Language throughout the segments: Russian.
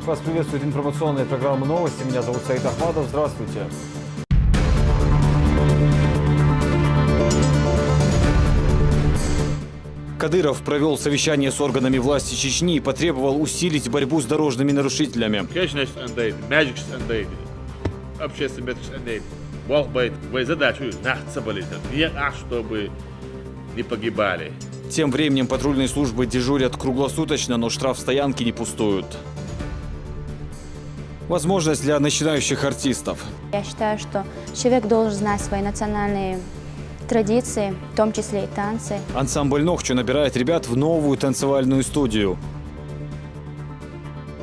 Вас приветствует информационная программа «Новости». Меня зовут Саид Ахмадов. Здравствуйте. Кадыров провел совещание с органами власти Чечни и потребовал усилить борьбу с дорожными нарушителями. Чтобы не погибали. Тем временем патрульные службы дежурят круглосуточно, но штрафстоянки не пустуют. Возможность для начинающих артистов. Я считаю, что человек должен знать свои национальные традиции, в том числе и танцы. Ансамбль «Нохчу» набирает ребят в новую танцевальную студию.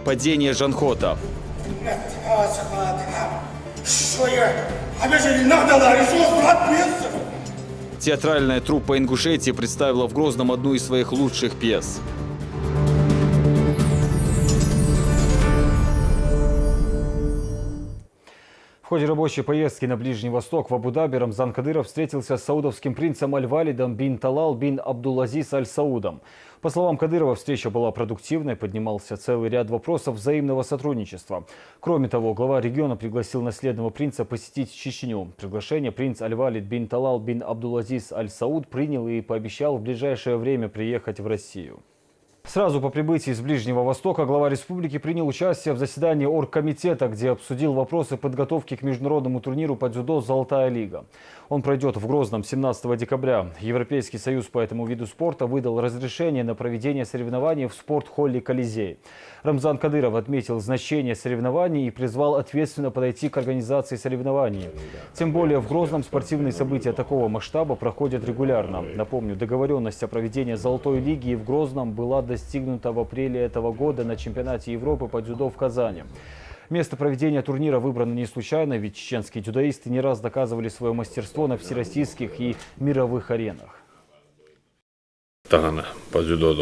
Падение Жанхота. Театральная труппа Ингушетии представила в Грозном одну из своих лучших пьес. В ходе рабочей поездки на Ближний Восток в Абу-Даби Рамзан Кадыров встретился с саудовским принцем Аль-Валидом бин Талал бин Абдул-Азиз Аль-Саудом. По словам Кадырова, встреча была продуктивной, поднимался целый ряд вопросов взаимного сотрудничества. Кроме того, глава региона пригласил наследного принца посетить Чечню. Приглашение принц Аль-Валид бин Талал бин Абдул-Азиз Аль-Сауд принял и пообещал в ближайшее время приехать в Россию. Сразу по прибытии из Ближнего Востока глава республики принял участие в заседании оргкомитета, где обсудил вопросы подготовки к международному турниру по дзюдо «Золотая лига». Он пройдет в Грозном 17 декабря. Европейский союз по этому виду спорта выдал разрешение на проведение соревнований в спорт-холле «Колизей». Рамзан Кадыров отметил значение соревнований и призвал ответственно подойти к организации соревнований. Тем более в Грозном спортивные события такого масштаба проходят регулярно. Напомню, договоренность о проведении «Золотой лиги» в Грозном была достигнута в апреле этого года на чемпионате Европы по дзюдо в Казани. Место проведения турнира выбрано не случайно, ведь чеченские дзюдоисты не раз доказывали свое мастерство на всероссийских и мировых аренах. По дзюдо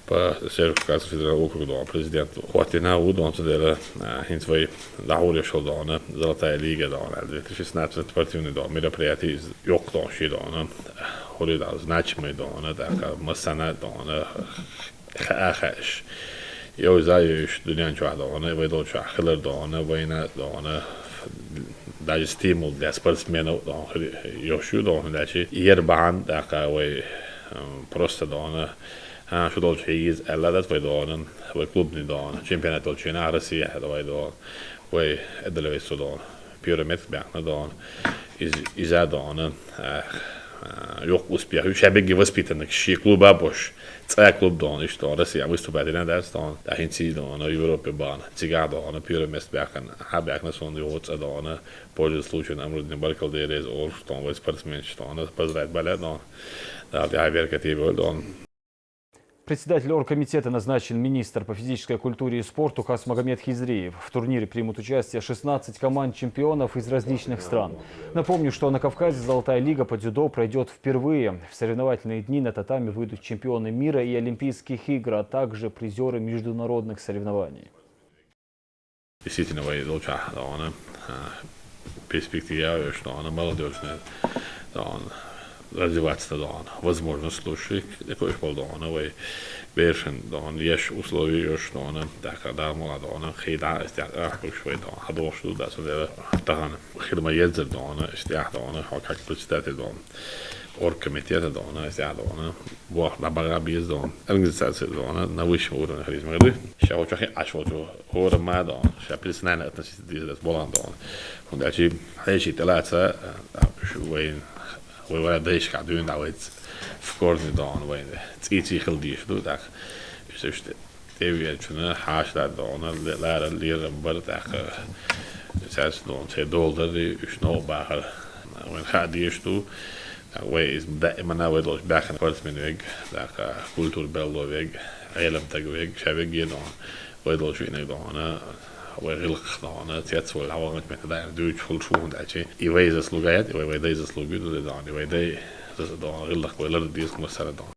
по сертификации федерального округа президент Хуатина Удон цедера хинцвей даурешо дона Золотая лига дона 2016 спортивный дом мероприятий ёктон шидона холида значимый дона така масана дона хахаш я заюш дунянча дона ведоча хлер дона война дона даже стимул для спортсменов дона ёшу дона дачи ербан така вой просто дона شو دول شيء ألا ده ويدون وكلوب ندون شامبيونات دول شيء نعرسي هذا ويدون وإدلوا السودان بيراميد بيعنا دون إذا دون yok uspjeh. Šebegi vaspitanak ši kluba boš. Caj klub don išto Rusija vystupēti nedēļas don. Dahinci don Европе ban. Cigar don pyramist bēkan. Habēk nason jots don. Пользуясь случаем амрудни баркалдерез ор что вы спортсмен что он поздравит балет don. Да я веркати don. Председатель оргкомитета назначен министр по физической культуре и спорту Хасмагомед Хизриев. В турнире примут участие 16 команд чемпионов из различных стран. Напомню, что на Кавказе Золотая лига по дзюдо пройдет впервые. В соревновательные дни на татами выйдут чемпионы мира и Олимпийских игр, а также призеры международных соревнований. Действительно, перспектива, что она молодежная, развиваться дон, возможность слушать, такой полдона, вы бершен дон, есть условия, что она так когда молодона, хида, истяг, швей дон, ходош туда, сюда, таган, хидма езер дона, истяг дона, как председатель дон, оргкомитета дона, истяг дона, вот на багабиз дон, организация дона на высшем уровне харизма, да? Сейчас вот чахи ашвоту, хорма дон, сейчас признание относительно болан дон, он дальше, дальше телаться, швей وولد دايش قاعدين دعوات في كورني دون وين تيجي خلديش دو داك يشوفت تبي شنو حاش لا دون لا اللي ربر داك ساس دون تي دولار شنو باخر وين خاديش دو ويز دائما انا ودوش باخر كورس من ويج داك كولتور بيلو ويج علم تاج ويج شابك دون ودوش وين دون وغلق دعنا تياتسول العوامل من هذا دوج فل شو هذا شيء يوازي سلوجات يوازي سلوجات وده دعنا يوازي دعنا غلق ولا رديس كمسار دعنا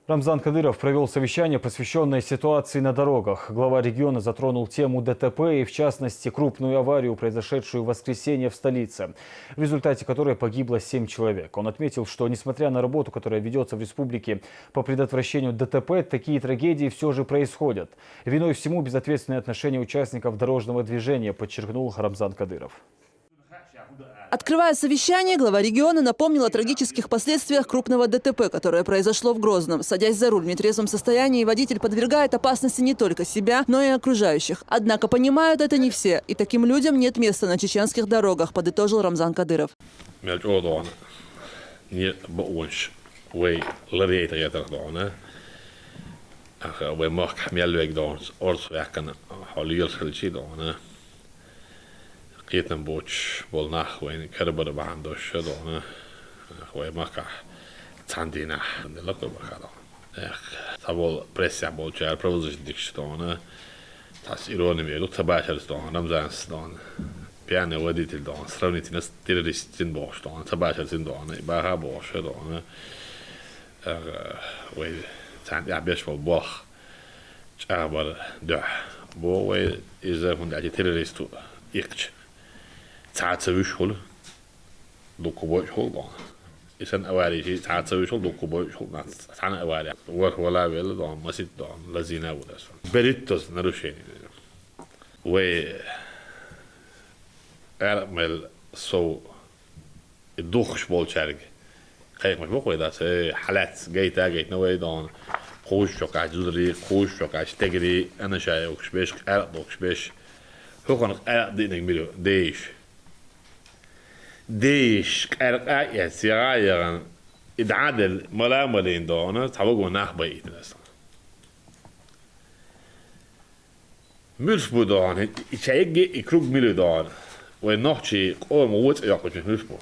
Рамзан Кадыров провел совещание, посвященное ситуации на дорогах. Глава региона затронул тему ДТП и, в частности, крупную аварию, произошедшую в воскресенье в столице, в результате которой погибло 7 человек. Он отметил, что, несмотря на работу, которая ведется в республике по предотвращению ДТП, такие трагедии все же происходят. Виной всему безответственное отношение участников дорожного движения, подчеркнул Рамзан Кадыров. Открывая совещание, глава региона напомнил о трагических последствиях крупного ДТП, которое произошло в Грозном. Садясь за руль в нетрезвом состоянии, водитель подвергает опасности не только себя, но и окружающих. Однако понимают это не все, и таким людям нет места на чеченских дорогах, подытожил Рамзан Кадыров. Kiitän buch bol nahwein kerbada bahandosh dona khway maka tandina de lokko bakado tabol pressa bol jar provozis dikstona tas ironi velu tabashar stona Ramzan stona piane waditil dona sravnitinas terroristin bosh dona tabashar sin dona baha bosh dona way tand ya besh bol chabar da bo way iza hunda terroristu ikch تعتويش هول دوكوبوش هول بان إنسان أواري شيء تعتويش هول دوكوبوش هول ناس ثنا أواري ولا ولا دان مسيت دان لزينة ولا شو بريتوس نروشين و أرمل سو الدوخش بولشارج خير مش بقول ده حالات جيت نوعي دان خوش شقاش زودري خوش شقاش تجري أنا شايف وش بيش أرد بيش هو كان أرد دينك ميلو ديش كأرقاء يسيغايران إدعادل ملاملين دونه تحوقوا ناخبا إيتنسان ملش بودان إشايقي إكروك ميلو دان ونوحشي قوة موت إياقوش ملش بو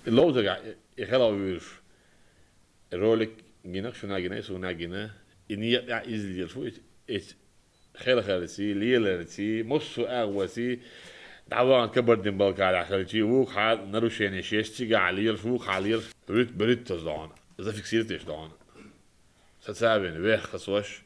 اللوزة إخلا ويرش الرولك جيناك شو ناجينا سو ناجينا إني يقع إزليل شو خير سي ليلة سي مصو أغوى دعوان كبردين بالكار عشان شيء ووك حال نروشين شيء عليل فوق عليل بريت تصدعان إذا فيكسيرتش دعان ستسابين ويح خصوش.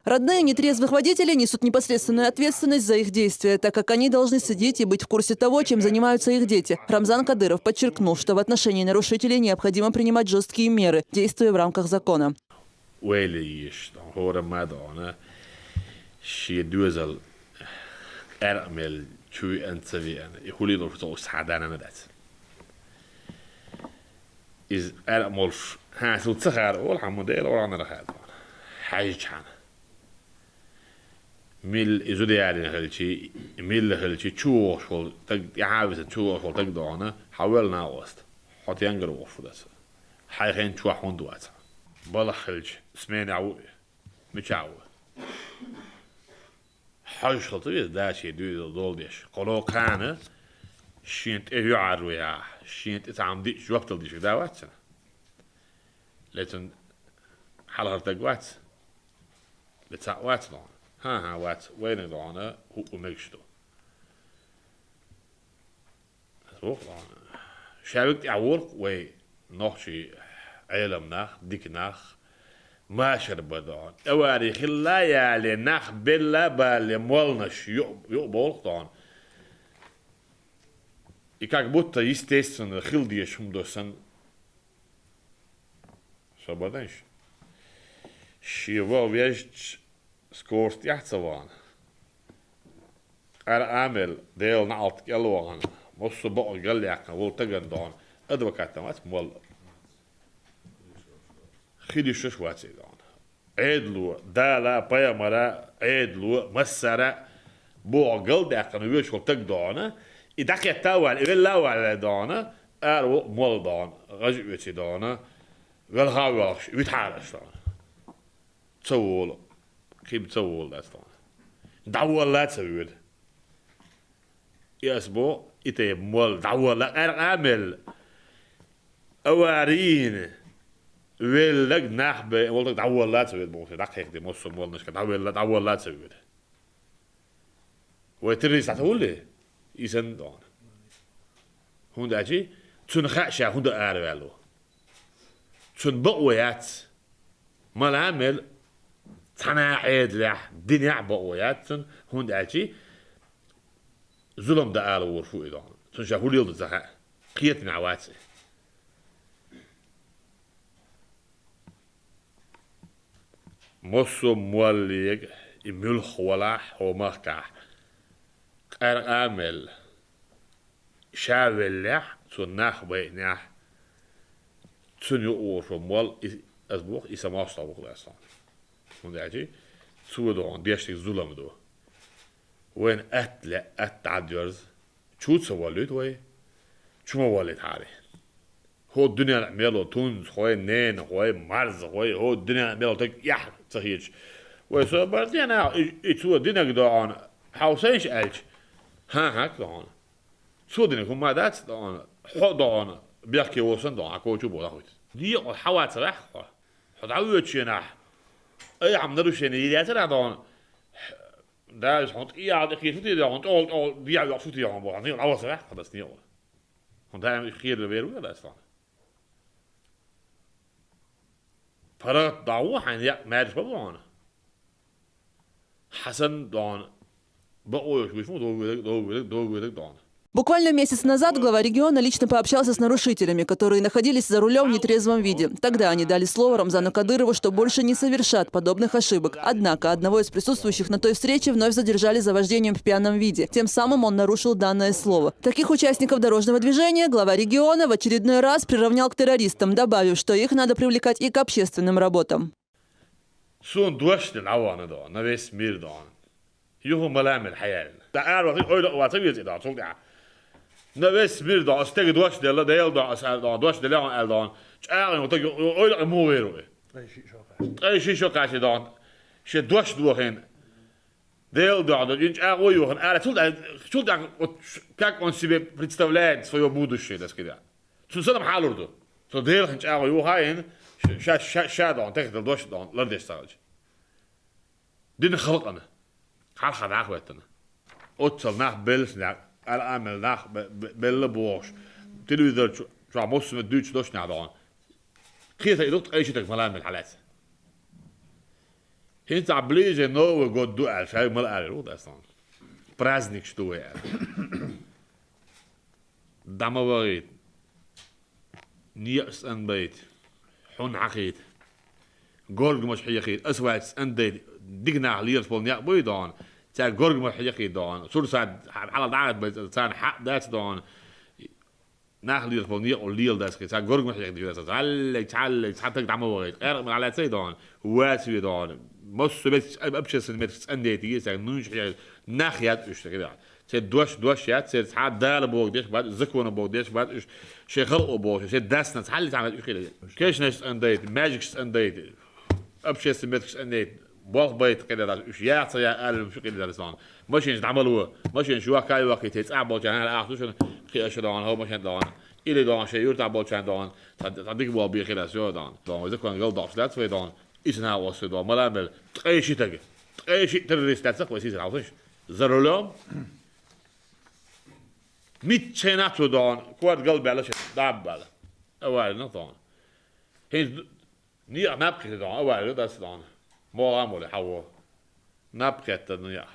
Родные нетрезвых водителей несут непосредственную ответственность за их действия, так как они должны сидеть и быть в курсе того, чем занимаются их дети. Рамзан Кадыров подчеркнул, что в отношении нарушителей необходимо принимать жесткие меры, действуя в рамках закона. أرمل شو أنت سويان يقولي له في توس حدانا ندات إذ أرمل ها سو تسخر ولا حموديل ولا أنا رخاد حاجة حنا ميل إزودي علينا هالشيء ميل هالشيء شو شغل تق يعاوز شو شغل تقدرنا حاولنا وسط حتى ينقر وفدس حيخين شو حون دوات بلا خلج اسمين عو متعو حاج خطير ده شيء دول ديش قلو كان شينت إيه يعرويا شينت إتعمدي شو وقت ديش ده واتنا لكن حلقة تقوات بتاعوات دون ها وات وين دونه هو مكشتو روح دونه شابك يعور وي نحشي علم ناخ ديك ناخ ما شرب دون أواري خلا يالي ناخ بلا بالي مولنش يقبل دون И как будто естественно хилдие шумдосан свободен. Шива вещь скорст яхтсаван. Амел дел наалт ялуан. Моссу бог галляка вол тагандон. Адвокатамат мол. خديش شواتي دون عيدلو دالا بايمرا عيدلو مسرا بوغل داقن ويش قلت دونه إداك يتاول إذن لا ولا دونه أرو مول دون غجوتي دونه والهاوش ويتحارش دونه تسول كيف تسول ده دونه داول لا تسول يسبو إتي مول داول لا أعمل أوارين ويلك نحبه والله داول لا تسوي بوسه دقيق دي مصر مول نشك داول لا تسوي وتريس تقول لي يسن دون هون داجي تون خاشا هون دا ارولو تون بقويات ملامل تناعد له دنيا بقوياتن هون أشي ظلم ده آل ورفو إذا تنشافوا ليل الزهاء قيت نعواتي مصو موليق يملخ ولاح ومخكح أرقامل شاول لح تناخ بيناح تنيو أورفو مول أسبوع إسماء صابوخ لأسان هون أشي سودان ديشتك ظلم دو وين أتعديرز شو تسواليت وي شو ما والد هاري هو الدنيا نعمله تونس خوي نين خوي مرز خوي هو الدنيا نعمله تك يح صحيح ويسو بردي أنا يتسوى الدنيا قدان حوسينش ألش ها هاك دان سو الدنيا كم ما دات دان حق دان بيحكي وصل دان أكو شو بولا خويت دي حوات صراحة حد عوض شيناح أي عم نروح شيني يدات دان daar is gewoon ja de geeft het dan al die ja voet die aan boord niet alles weg dat is niet hoor want daar geeft er weer dat staan فرق ضعوه عن يا ما أعرف بابا حسن دان بقول شو اسمه دو دان Буквально месяц назад глава региона лично пообщался с нарушителями, которые находились за рулем в нетрезвом виде. Тогда они дали слово Рамзану Кадырову, что больше не совершат подобных ошибок. Однако одного из присутствующих на той встрече вновь задержали за вождением в пьяном виде. Тем самым он нарушил данное слово. Таких участников дорожного движения глава региона в очередной раз приравнял к террористам, добавив, что их надо привлекать и к общественным работам. نبس بيرد استجد واش دلا ديال دا واش دلا الدان شاغن وتج اويل مو ويرو اي شيء شو قاش دان شي دوش دوهن ديال دا انت اغويوهن على شو دا как он себе представляет свое будущее так сказать شو سلام حالورد شو ديال انت اغويوهن شا دان تخدل دوش دان لا ديستاج دين خلقنا حال خداع وتنا اوتل nach بلس الأمل نخ بالبوش تلو إذا شو عموس من الدوش دوش نعدان خير يدوت أي شيء تكمل من الحالات هنت عبليج إنه جود دو ألف هاي مال ألف أصلا برازنيك شتوه يعني دم بغيت نيأس أن بيت حن عقيد جورج مش حيخيد أسوأ أن ديت دقنا ليرس بولنيا بيدان تا جورج مش حيخيد دان صور ساد على دعوة بيت سان حق دات دان ناخ ليرس بولنيا أو ليل داس كي تا جورج مش حيخيد داس تعال حتى دم بغيت غير من على سيدان واسوي دان مش بس أبشر سنمت أن ديت يسا نونش حيخيد ناخيات إيش كده شيء دوش يات شيء حد دال بوق ديش بعد زكون بوق ديش بعد شيء خلق بوق شيء داسنا تحل تعمل كده كيش نش انديت ماجيكس انديت ابشي سميتكس انديت بوق بيت كده ايش يعطي يا قال شو كده لسان ماشي تعملوا ماشي شو كاي وقت تتعب كان على اخر شو ايش دان هو ماشي دان الى دان شيء يرتع كان دان صدق بوق بي كده شو دان اذا كان قال ضعف لا تسوي دان ايش انا وصل دان ملامل اي شيء تجي اي شيء تريست تسق وسيس عاوزش زرولهم ميت شيناتو دان كواد قلبي على شيء دعب على أول نطان هين نيا نبقي دان أول ده دان ما عمله حوا نبقي الدنيا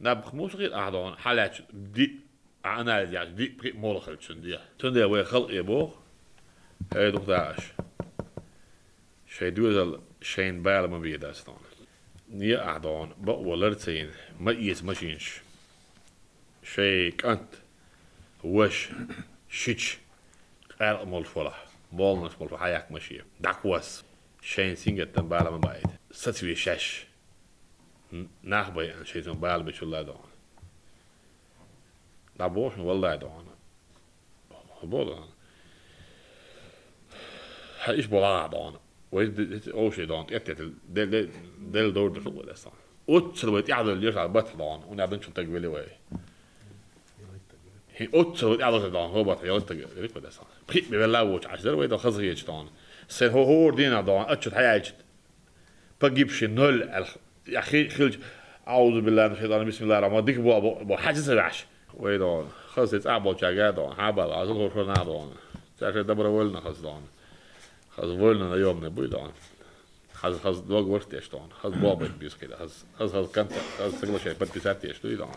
نبقي مش غير أحدان حالات دي أنا يعني دي بقي مولخل شنديا شنديا ويا خلق يبوه هاي دكتاش شيء دوزل شين بالا ما بيدا دان نيا أحدان بقوا لرتين ما يس ماشينش شيء كنت وش شيش قال مول فرح بالنس مول حياك ماشي دعكوس شيء سينجت تنبالا ما بعيد ستوي شش نخبي عن شيء تنبالا بيش الله دون دعبوش والله دون بولا هايش بولا دون ويد أو شيء دون يكتل دل دور دفول ده صار وتسلوت يعدل يرجع بطل دون ونعدن شو تقبلي وين هي أوتشل يعرض دان هو بطل يعرض تقريبا ده صار بخيت بيبلع وش عشرة ويدا خزر يجتان سر هو دينا دان أتشت حياة بجيب شيء نول يا أخي خلج أعوذ بالله من الشيطان بسم الله الرحمن ديك بو حاجة سبعش ويدا خزر تعبوا شجع دان حبل عزل هو فرنا دان تعرف دبر ولنا خز دان Has wollen наемный был он. Has договор те что он. Has бабы бискида. Has контракт. Has соглашение подписать те что и он.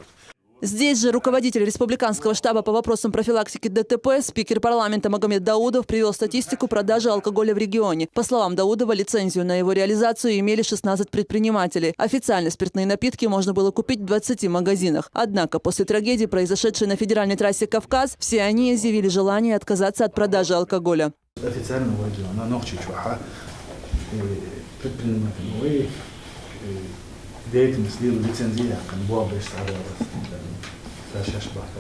Здесь же руководитель республиканского штаба по вопросам профилактики ДТП, спикер парламента Магомед Даудов привел статистику продажи алкоголя в регионе. По словам Даудова, лицензию на его реализацию имели 16 предпринимателей. Официально спиртные напитки можно было купить в 20 магазинах. Однако после трагедии, произошедшей на федеральной трассе «Кавказ», все они изъявили желание отказаться от продажи алкоголя. Официально деятельность лицензия, как бы شش بحث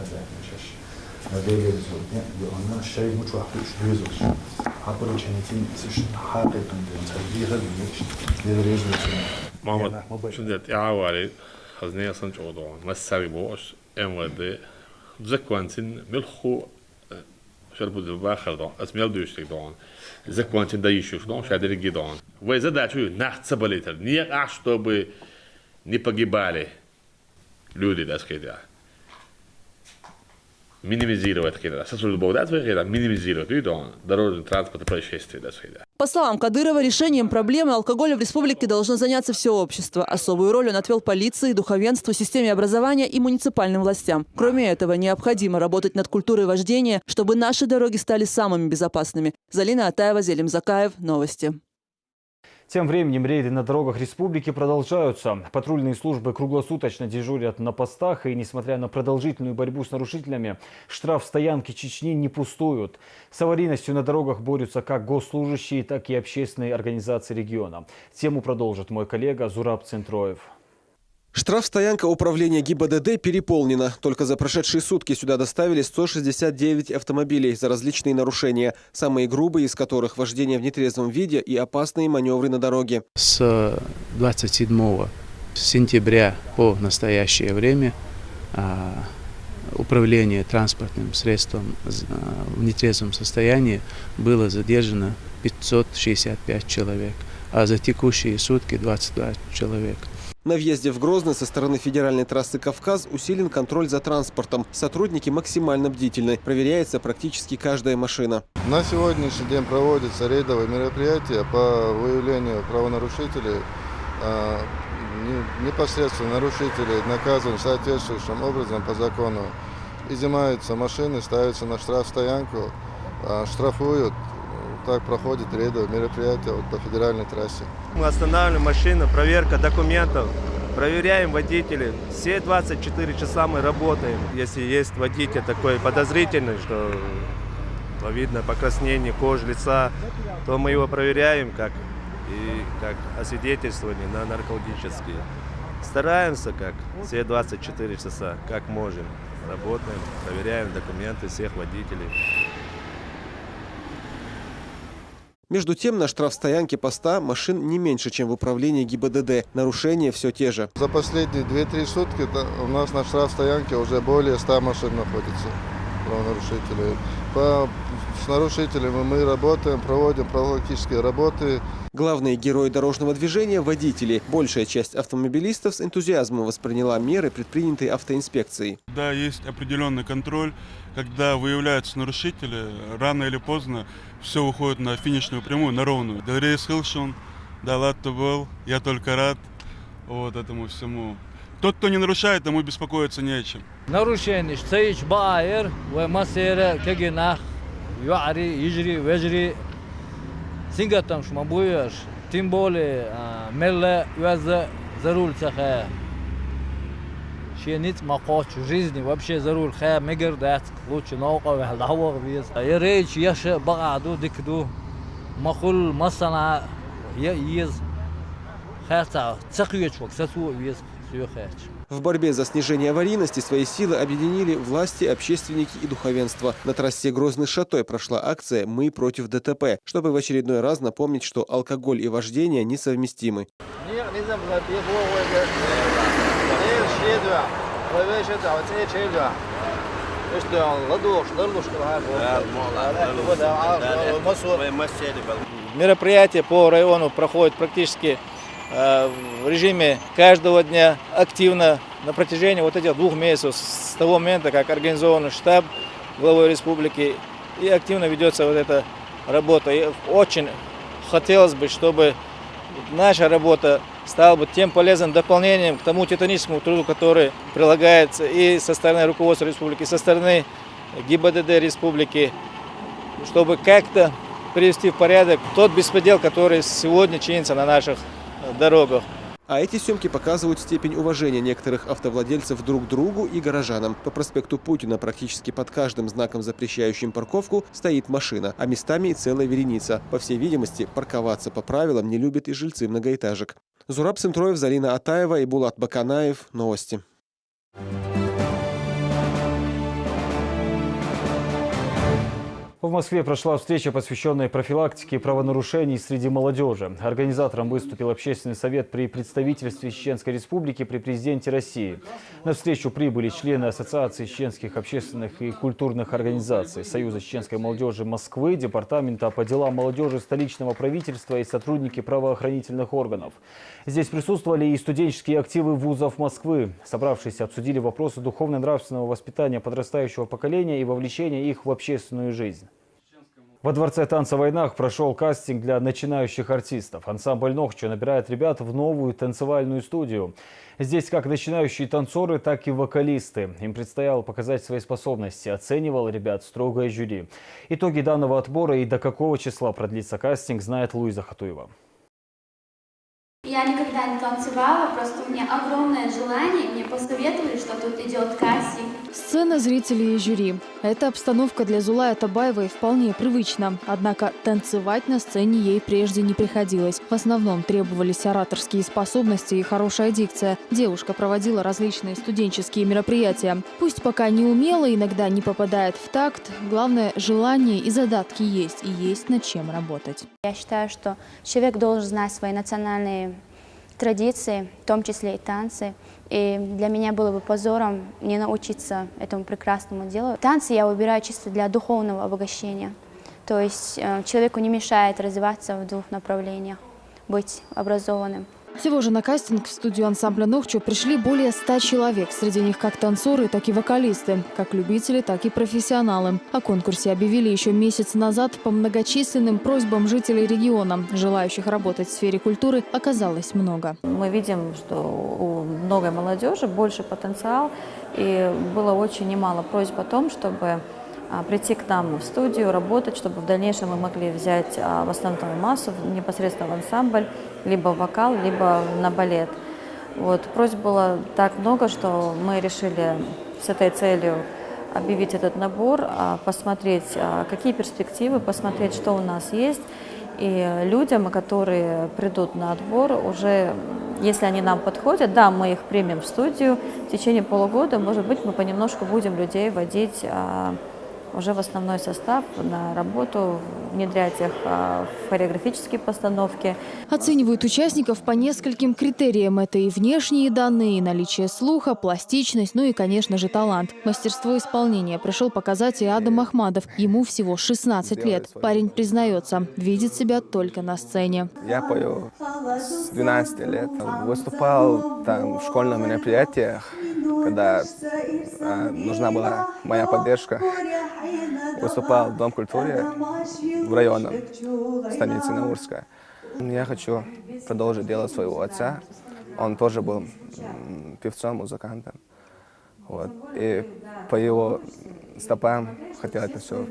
شش نبيل الزوجين لأن الشيء مش واحد يجوز حاطر الجنتين سش حقيقة تنتهي غير محمد شدت إعوالي خزنية سنج أوضون مساري بوش أمودي زكوانتين ملخو شربوا الباخر دون اسميال دوشتك دون زكوانتين دايشوش دون شادري دون وإذا داشو نحت سبليتر نيك чтобы не погибали люди, да, сказать. Минимизировать, минимизировать дорожный транспорт и происшествия. По словам Кадырова, решением проблемы алкоголя в республике должно заняться все общество. Особую роль он отвел полиции, духовенству, системе образования и муниципальным властям. Кроме этого, необходимо работать над культурой вождения, чтобы наши дороги стали самыми безопасными. Залина Атаева, Зелим Закаев. Новости. Тем временем рейды на дорогах республики продолжаются. Патрульные службы круглосуточно дежурят на постах, и несмотря на продолжительную борьбу с нарушителями, штрафстоянки Чечни не пустуют. С аварийностью на дорогах борются как госслужащие, так и общественные организации региона. Тему продолжит мой коллега Зураб Центроев. Штрафстоянка управления ГИБДД переполнена. Только за прошедшие сутки сюда доставили 169 автомобилей за различные нарушения. Самые грубые из которых вождение в нетрезвом виде и опасные маневры на дороге. С 27 сентября по настоящее время управление транспортным средством в нетрезвом состоянии было задержано 565 человек, а за текущие сутки 22 человека. На въезде в Грозный со стороны федеральной трассы «Кавказ» усилен контроль за транспортом. Сотрудники максимально бдительны. Проверяется практически каждая машина. На сегодняшний день проводятся рейдовые мероприятия по выявлению правонарушителей. Непосредственно нарушители наказаны соответствующим образом по закону. Изымаются машины, ставятся на штрафстоянку, штрафуют. Так проходит рейдовые мероприятия по федеральной трассе. Мы останавливаем машину, проверка документов, проверяем водителей. Все 24 часа мы работаем. Если есть водитель такой подозрительный, что видно покраснение кожи, лица, то мы его проверяем как освидетельствование на наркотические. Стараемся как все 24 часа, как можем. Работаем, проверяем документы всех водителей. Между тем, на штрафстоянке поста машин не меньше, чем в управлении ГИБДД. Нарушения все те же. За последние 2-3 сутки у нас на штрафстоянке уже более 100 машин находится, правонарушителей. С нарушителями мы работаем, проводим профилактические работы. Главные герои дорожного движения – водители. Большая часть автомобилистов с энтузиазмом восприняла меры, предпринятые автоинспекцией. Да, есть определенный контроль. Когда выявляются нарушители, рано или поздно все уходит на финишную прямую, на ровную. Дорейс Хилшон, Далат Тубел, я только рад вот этому всему. Тот, кто не нарушает, ему беспокоиться не о чем. Нарушение, стоишь баер, масера, кегенах, юари, ижри, вежри, сингатам шмабуешь, тем более мелле, юаза, за руль цаха. Нет макоч в жизни вообще за руль хэ мегер дат лучше наука вахлахвар виз я речь яша багаду дикду махул масана я из хэта цахьёч ваксату виз сюхэч. В борьбе за снижение аварийности свои силы объединили власти, общественники и духовенство. На трассе Грозный-Шатой прошла акция «Мы против ДТП», чтобы в очередной раз напомнить, что алкоголь и вождение несовместимы. Мероприятие по району проходит практически в режиме каждого дня активно на протяжении вот этих 2 месяцев с того момента, как организован штаб главой республики, и активно ведется вот эта работа. И очень хотелось бы, чтобы наша работа стала бы тем полезным дополнением к тому титаническому труду, который прилагается и со стороны руководства республики, и со стороны ГИБДД республики, чтобы как-то привести в порядок тот беспредел, который сегодня чинится на наших дорогах. А эти съемки показывают степень уважения некоторых автовладельцев друг к другу и горожанам. По проспекту Путина практически под каждым знаком, запрещающим парковку, стоит машина, а местами и целая вереница. По всей видимости, парковаться по правилам не любят и жильцы многоэтажек. Зураб Сымтроев, Залина Атаева и Булат Баканаев. Новости. В Москве прошла встреча, посвященная профилактике правонарушений среди молодежи. Организатором выступил Общественный совет при представительстве Чеченской Республики при президенте России. На встречу прибыли члены Ассоциации чеченских общественных и культурных организаций, Союза чеченской молодежи Москвы, Департамента по делам молодежи столичного правительства и сотрудники правоохранительных органов. Здесь присутствовали и студенческие активы вузов Москвы. Собравшиеся обсудили вопросы духовно-нравственного воспитания подрастающего поколения и вовлечения их в общественную жизнь. Во Дворце танца в Войнах прошел кастинг для начинающих артистов. Ансамбль «Нохчо» набирает ребят в новую танцевальную студию. Здесь как начинающие танцоры, так и вокалисты. Им предстояло показать свои способности. Оценивал ребят строгое жюри. Итоги данного отбора и до какого числа продлится кастинг, знает Луиза Хатуева. Я никогда не танцевала, просто у меня огромное желание, мне посоветовали, что тут идет кастинг. Сцена, зрители и жюри. Эта обстановка для Зулай Атабаевой вполне привычна. Однако танцевать на сцене ей прежде не приходилось. В основном требовались ораторские способности и хорошая дикция. Девушка проводила различные студенческие мероприятия. Пусть пока не умела, иногда не попадает в такт. Главное, желание и задатки есть, и есть над чем работать. Я считаю, что человек должен знать свои национальные традиции, в том числе и танцы. И для меня было бы позором не научиться этому прекрасному делу. Танцы я выбираю чисто для духовного обогащения. То есть человеку не мешает развиваться в двух направлениях, быть образованным. Всего же на кастинг в студию ансамбля «Нохчо» пришли более 100 человек. Среди них как танцоры, так и вокалисты, как любители, так и профессионалы. О конкурсе объявили еще месяц назад по многочисленным просьбам жителей региона. Желающих работать в сфере культуры оказалось много. Мы видим, что у многой молодежи больше потенциал, и было очень немало просьб о том, чтобы прийти к нам в студию, работать, чтобы в дальнейшем мы могли взять в основную массу непосредственно в ансамбль, либо в вокал, либо на балет. Вот. Просьб было так много, что мы решили с этой целью объявить этот набор, посмотреть, какие перспективы, посмотреть, что у нас есть. И людям, которые придут на отбор, уже, если они нам подходят, да, мы их примем в студию. В течение полугода, может быть, мы понемножку будем людей водить уже в основной состав на работу, внедрять их в хореографические постановки. Оценивают участников по нескольким критериям. Это и внешние данные, и наличие слуха, пластичность, ну и, конечно же, талант. Мастерство исполнения пришел показать и Адам Ахмадов. Ему всего 16 лет. Парень признается, видит себя только на сцене. Я пою с 12 лет. Выступал там в школьных мероприятиях, когда нужна была моя поддержка. Выступал в Дом культуры в районном станице Наурская. Я хочу продолжить делать своего отца. Он тоже был певцом, музыкантом. Вот. И по его стопам хотел это все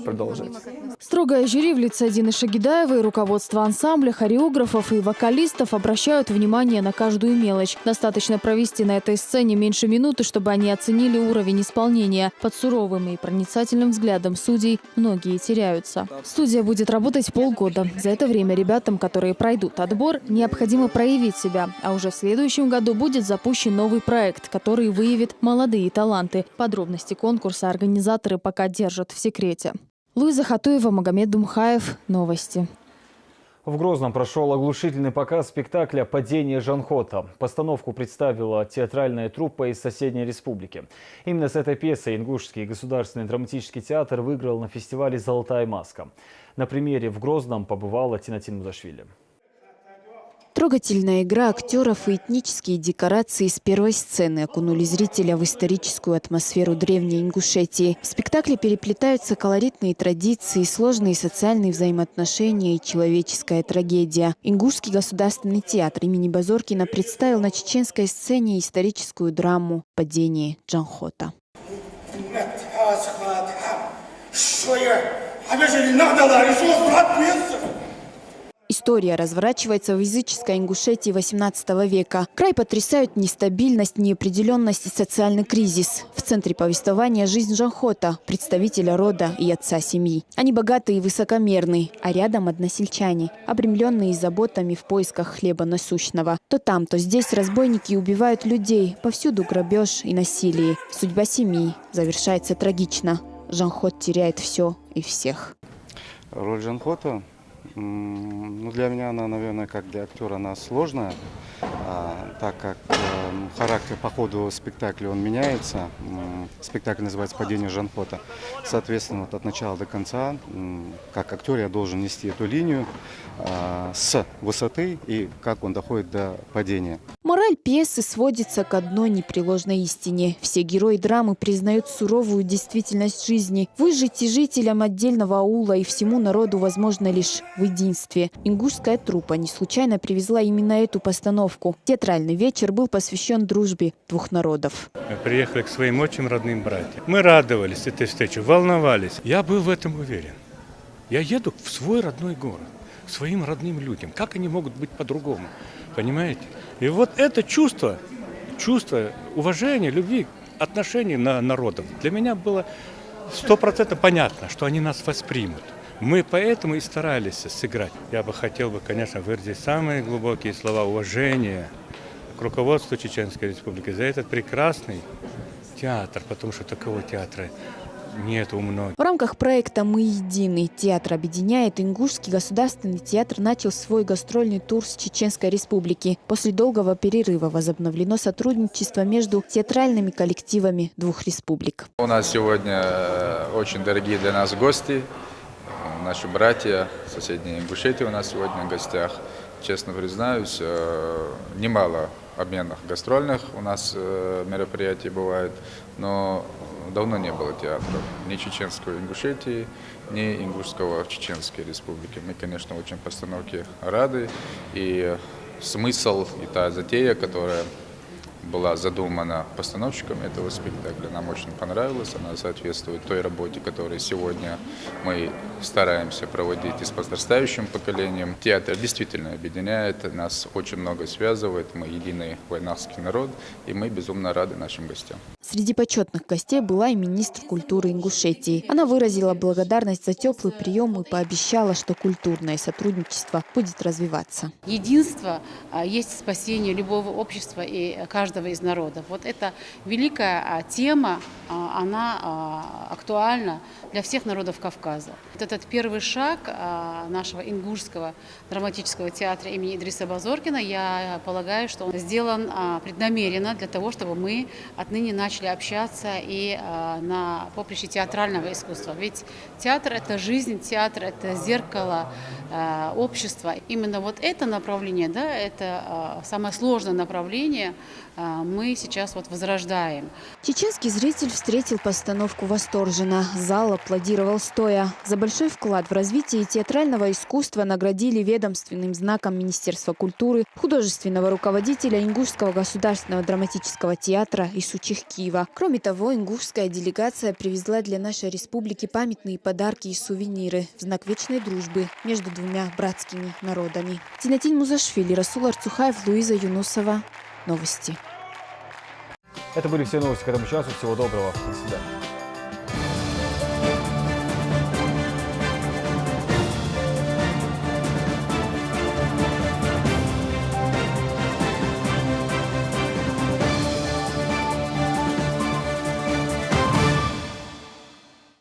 продолжить. Строгое жюри в лице Дины Шагидаевой, руководство ансамбля, хореографов и вокалистов обращают внимание на каждую мелочь. Достаточно провести на этой сцене меньше минуты, чтобы они оценили уровень исполнения. Под суровым и проницательным взглядом судей многие теряются. Студия будет работать полгода. За это время ребятам, которые пройдут отбор, необходимо проявить себя. А уже в следующем году будет запущен новый проект, который выявит молодые таланты. Подробности конкурса организаторы пока держат в секрете. Луиза Хатуева, Магомед Думхаев. Новости. В Грозном прошел оглушительный показ спектакля «Падение Жанхота». Постановку представила театральная труппа из соседней республики. Именно с этой пьесой Ингушский государственный драматический театр выиграл на фестивале «Золотая маска». На премьере в Грозном побывала Тинатин Музашвили. Трогательная игра актеров и этнические декорации с первой сцены окунули зрителя в историческую атмосферу древней Ингушетии. В спектакле переплетаются колоритные традиции, сложные социальные взаимоотношения и человеческая трагедия. Ингушский государственный театр имени Базоркина представил на чеченской сцене историческую драму «Падение Джанхота». История разворачивается в языческой Ингушетии XVIII века. Край потрясают нестабильность, неопределенность и социальный кризис. В центре повествования жизнь Джанхота, представителя рода и отца семьи. Они богатые и высокомерные, а рядом односельчане, обремленные заботами в поисках хлеба насущного. То там, то здесь разбойники убивают людей, повсюду грабеж и насилие. Судьба семьи завершается трагично. Джанхот теряет все и всех. Роль Джанхота, для меня она, наверное, как для актера, она сложная, так как характер по ходу спектакля он меняется. Спектакль называется «Падение Джанхота». Соответственно, от начала до конца, как актер, я должен нести эту линию с высоты и как он доходит до падения. Мораль пьесы сводится к одной непреложной истине. Все герои драмы признают суровую действительность жизни. Выжить и жителям отдельного аула и всему народу возможно лишь в единстве. Ингушская труппа не случайно привезла именно эту постановку. Театральный вечер был посвящен дружбе двух народов. Мы приехали к своим очень родным братьям. Мы радовались этой встрече, волновались. Я был в этом уверен. Я еду в свой родной город, к своим родным людям. Как они могут быть по-другому? Понимаете? И вот это чувство уважения, любви, отношений народов для меня было 100% понятно, что они нас воспримут. Мы поэтому и старались сыграть. Я бы хотел, конечно, выразить самые глубокие слова уважения к руководству Чеченской Республики за этот прекрасный театр, потому что такого театра нет у многих. В рамках проекта «Мы едины» театр объединяет. Ингушский государственный театр начал свой гастрольный тур с Чеченской Республики. После долгого перерыва возобновлено сотрудничество между театральными коллективами двух республик. У нас сегодня очень дорогие для нас гости. Наши братья, соседние Ингушетии у нас сегодня в гостях. Честно признаюсь, немало обменных гастрольных у нас мероприятий бывает, но давно не было театров ни чеченского Ингушетии, ни ингушского в Чеченской Республике. Мы, конечно, очень постановке рады, и смысл и та затея, которая была задумана постановщиками этого спектакля, нам очень понравилась. Она соответствует той работе, которую сегодня мы стараемся проводить и с подрастающим поколением. Театр действительно объединяет, нас очень много связывает. Мы единый вайнахский народ, и мы безумно рады нашим гостям. Среди почетных гостей была и министр культуры Ингушетии. Она выразила благодарность за теплый прием и пообещала, что культурное сотрудничество будет развиваться. Единство есть спасение любого общества и каждого из народов. Вот эта великая тема, она актуальна для всех народов Кавказа. Вот этот первый шаг нашего ингушского драматического театра имени Идриса Базоркина, я полагаю, что он сделан преднамеренно для того, чтобы мы отныне начали общаться и на поприще театрального искусства. Ведь театр – это жизнь, театр – это зеркало общества. Именно вот это направление, да, это самое сложное направление, мы сейчас вот возрождаем. Чеченский зритель встретил постановку восторженно. Зал аплодировал стоя. За большой вклад в развитие театрального искусства наградили ведомственным знаком Министерства культуры художественного руководителя Ингушского государственного драматического театра Исучих Киева. Кроме того, ингушская делегация привезла для нашей республики памятные подарки и сувениры в знак вечной дружбы между двумя братскими народами. Тинатин Музашвили, Расул Арцухаев, Луиза Юнусова. Новости. Это были все новости к этому часу. Всего доброго. До свидания.